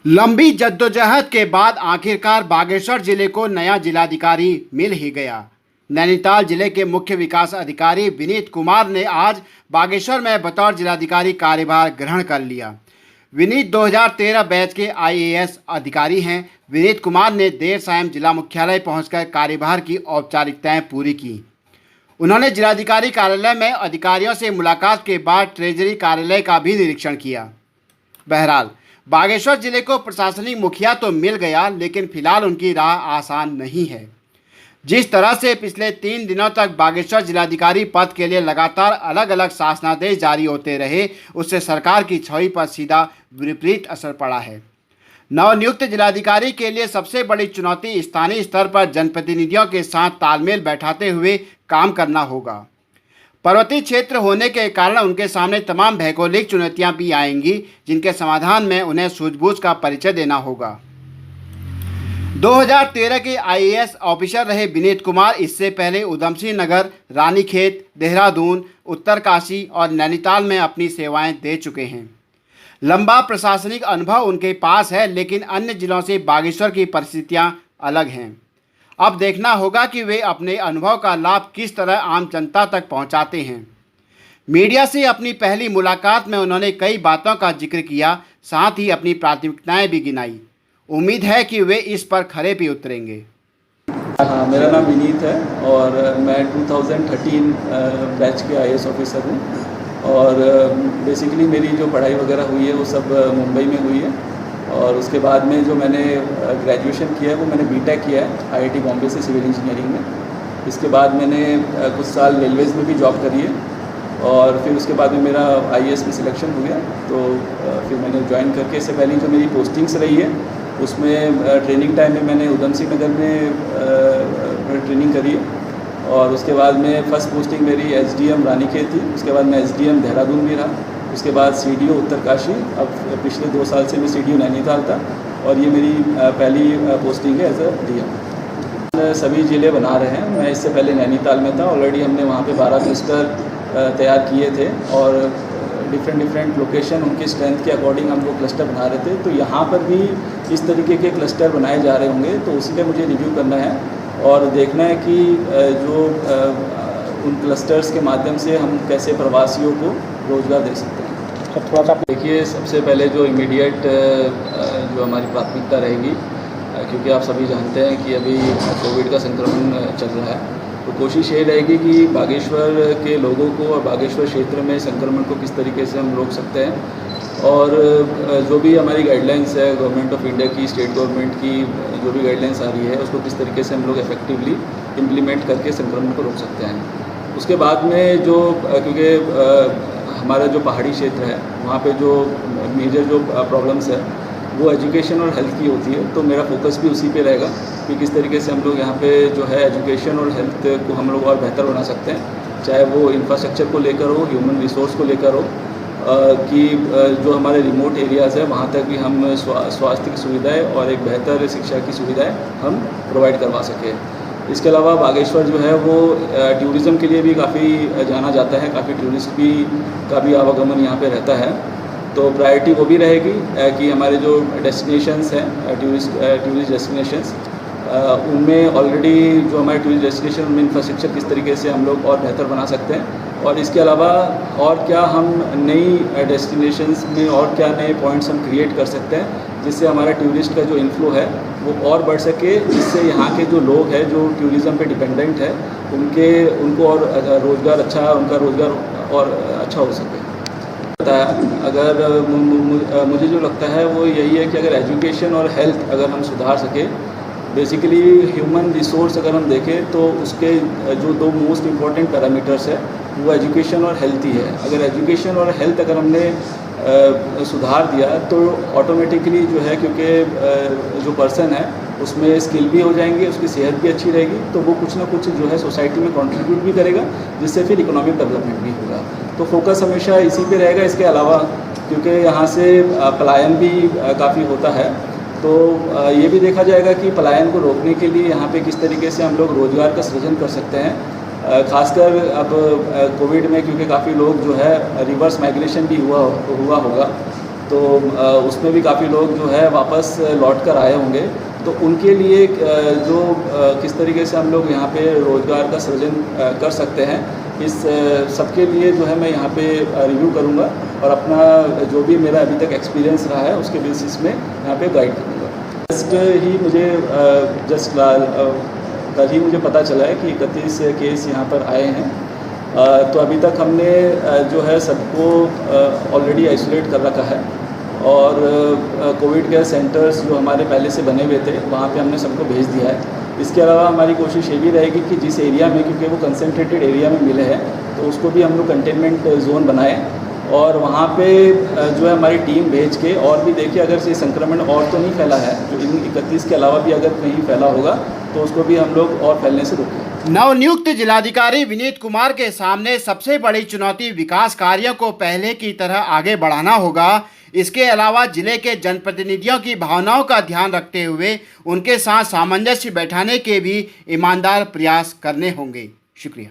लंबी जद्दोजहद के बाद आखिरकार बागेश्वर जिले को नया जिलाधिकारी मिल ही गया। नैनीताल जिले के मुख्य विकास अधिकारी विनीत कुमार ने आज बागेश्वर में बतौर जिलाधिकारी कार्यभार ग्रहण कर लिया। विनीत 2013 बैच के आईएएस अधिकारी हैं। विनीत कुमार ने देर शाम जिला मुख्यालय पहुंचकर कार्यभार की औपचारिकताएं पूरी की। उन्होंने जिलाधिकारी कार्यालय में अधिकारियों से मुलाकात के बाद ट्रेजरी कार्यालय का भी निरीक्षण किया। बहरहाल बागेश्वर जिले को प्रशासनिक मुखिया तो मिल गया, लेकिन फिलहाल उनकी राह आसान नहीं है। जिस तरह से पिछले 3 दिनों तक बागेश्वर जिलाधिकारी पद के लिए लगातार अलग अलग शासनादेश जारी होते रहे, उससे सरकार की छवि पर सीधा विपरीत असर पड़ा है। नवनियुक्त जिलाधिकारी के लिए सबसे बड़ी चुनौती स्थानीय स्तर पर जनप्रतिनिधियों के साथ तालमेल बैठाते हुए काम करना होगा। पर्वतीय क्षेत्र होने के कारण उनके सामने तमाम भौगोलिक चुनौतियां भी आएंगी, जिनके समाधान में उन्हें सूझबूझ का परिचय देना होगा। 2013 के आईएएस ऑफिसर रहे विनीत कुमार इससे पहले उधमसिंह नगर, रानीखेत, देहरादून, उत्तरकाशी और नैनीताल में अपनी सेवाएं दे चुके हैं। लंबा प्रशासनिक अनुभव उनके पास है, लेकिन अन्य जिलों से बागेश्वर की परिस्थितियां अलग हैं। अब देखना होगा कि वे अपने अनुभव का लाभ किस तरह आम जनता तक पहुंचाते हैं। मीडिया से अपनी पहली मुलाकात में उन्होंने कई बातों का जिक्र किया, साथ ही अपनी प्राथमिकताएं भी गिनाई। उम्मीद है कि वे इस पर खरे भी उतरेंगे। हाँ, मेरा नाम विनीत है और मैं 2013 बैच के आईएएस ऑफिसर हूँ और बेसिकली मेरी जो पढ़ाई वगैरह हुई है वो सब मुंबई में हुई है। और उसके बाद में जो मैंने ग्रेजुएशन किया है वो मैंने बीटेक किया है आईआईटी बॉम्बे से सिविल इंजीनियरिंग में। इसके बाद मैंने कुछ साल रेलवेज़ में भी जॉब करी है और फिर उसके बाद में मेरा आईएएस में सिलेक्शन हो गया। तो फिर मैंने ज्वाइन करके, इससे पहले जो मेरी पोस्टिंग्स रही है उसमें ट्रेनिंग टाइम में मैंने उधमसिंह नगर में ट्रेनिंग करी है और उसके बाद में फ़र्स्ट पोस्टिंग मेरी एसडीएम रानीखेत थी। उसके बाद मैं एसडीएम देहरादून भी रहा, उसके बाद सीडीओ उत्तरकाशी। अब पिछले 2 साल से मैं सीडीओ नैनीताल था और ये मेरी पहली पोस्टिंग है एज अ डीएम। सभी ज़िले बना रहे हैं। मैं इससे पहले नैनीताल में था, ऑलरेडी हमने वहाँ पे 12 क्लस्टर तैयार किए थे और डिफरेंट लोकेशन उनके स्ट्रेंथ के अकॉर्डिंग हम लोग क्लस्टर बना रहे थे। तो यहाँ पर भी इस तरीके के क्लस्टर बनाए जा रहे होंगे, तो उसी का मुझे रिव्यू करना है और देखना है कि जो उन क्लस्टर्स के माध्यम से हम कैसे प्रवासियों को रोज़गार दे सकते हैं। सर थोड़ा सा देखिए, सबसे पहले जो इमीडिएट जो हमारी प्राथमिकता रहेगी, क्योंकि आप सभी जानते हैं कि अभी कोविड का संक्रमण चल रहा है, तो कोशिश ये रहेगी कि बागेश्वर के लोगों को और बागेश्वर क्षेत्र में संक्रमण को किस तरीके से हम रोक सकते हैं। और जो भी हमारी गाइडलाइंस है गवर्नमेंट ऑफ इंडिया की, स्टेट गवर्नमेंट की जो भी गाइडलाइंस आ रही है, उसको किस तरीके से हम लोग इफेक्टिवली इम्प्लीमेंट करके संक्रमण को रोक सकते हैं। उसके बाद में जो क्योंकि हमारा जो पहाड़ी क्षेत्र है वहाँ पे जो मेजर जो प्रॉब्लम्स है वो एजुकेशन और हेल्थ की होती है, तो मेरा फोकस भी उसी पे रहेगा कि किस तरीके से हम लोग यहाँ पे जो है एजुकेशन और हेल्थ को हम लोग और बेहतर बना सकते हैं, चाहे वो इंफ्रास्ट्रक्चर को लेकर हो, ह्यूमन रिसोर्स को लेकर हो, कि जो हमारे रिमोट एरियाज़ है वहाँ तक भी हम स्वास्थ्य की सुविधाएँ और एक बेहतर शिक्षा की सुविधाएँ हम प्रोवाइड करवा सकें। इसके अलावा बागेश्वर जो है वो टूरिज़्म के लिए भी काफ़ी जाना जाता है, काफ़ी टूरिस्ट भी का भी आवागमन यहाँ पे रहता है। तो प्रायोरिटी वो भी रहेगी कि हमारे जो डेस्टिनेशंस हैं टूरिस्ट डेस्टिनेशंस, उनमें ऑलरेडी जो हमारे टूरिस्ट डेस्टिनेशन उनमें इंफ्रास्ट्रक्चर किस तरीके से हम लोग और बेहतर बना सकते हैं और इसके अलावा और क्या हम नई डेस्टिनेशंस में और क्या नए पॉइंट्स हम क्रिएट कर सकते हैं जिससे हमारा टूरिस्ट का जो इन्फ्लो है वो और बढ़ सके, जिससे यहाँ के जो लोग हैं जो टूरिज़्म पे डिपेंडेंट है उनको और रोज़गार उनका रोज़गार और अच्छा हो सके। अगर मुझे जो लगता है वो यही है कि अगर एजुकेशन और हेल्थ अगर हम सुधार सके, बेसिकली ह्यूमन रिसोर्स अगर हम देखें तो उसके जो 2 मोस्ट इम्पॉर्टेंट पैरामीटर्स है वो एजुकेशन और हेल्थ ही है। अगर एजुकेशन और हेल्थ अगर हमने सुधार दिया तो ऑटोमेटिकली जो है, क्योंकि जो पर्सन है उसमें स्किल भी हो जाएंगे, उसकी सेहत भी अच्छी रहेगी, तो वो कुछ ना कुछ जो है सोसाइटी में कंट्रीब्यूट भी करेगा, जिससे फिर इकोनॉमिक डेवलपमेंट भी होगा। तो फोकस हमेशा इसी पे रहेगा। इसके अलावा क्योंकि यहाँ से पलायन भी काफ़ी होता है, तो ये भी देखा जाएगा कि पलायन को रोकने के लिए यहाँ पे किस तरीके से हम लोग रोज़गार का सृजन कर सकते हैं। खासकर अब कोविड में क्योंकि काफ़ी लोग जो है रिवर्स माइग्रेशन भी हुआ होगा, तो उसमें भी काफ़ी लोग जो है वापस लौट कर आए होंगे। तो उनके लिए जो किस तरीके से हम लोग यहाँ पे रोज़गार का सृजन कर सकते हैं, इस सबके लिए जो है मैं यहाँ पे रिव्यू करूँगा और अपना जो भी मेरा अभी तक एक्सपीरियंस रहा है उसके बेसिस में यहाँ पे गाइड करूँगा। कल ही मुझे पता चला है कि 31 केस यहाँ पर आए हैं। तो अभी तक हमने जो है सबको ऑलरेडी आइसोलेट कर रखा है और कोविड केयर सेंटर्स जो हमारे पहले से बने हुए थे वहाँ पे हमने सबको भेज दिया है। इसके अलावा हमारी कोशिश ये भी रहेगी कि जिस एरिया में, क्योंकि वो कंसंट्रेटेड एरिया में मिले हैं, तो उसको भी हम लोग कंटेनमेंट जोन बनाएं और वहाँ पे जो है हमारी टीम भेज के और भी देखिए अगर ये संक्रमण और तो नहीं फैला है, जो इन 31 के अलावा भी अगर कहीं फैला होगा तो उसको भी हम लोग और फैलने से रोकें। नवनियुक्त जिलाधिकारी विनीत कुमार के सामने सबसे बड़ी चुनौती विकास कार्यों को पहले की तरह आगे बढ़ाना होगा। इसके अलावा जिले के जनप्रतिनिधियों की भावनाओं का ध्यान रखते हुए उनके साथ सामंजस्य बैठाने के भी ईमानदार प्रयास करने होंगे। शुक्रिया।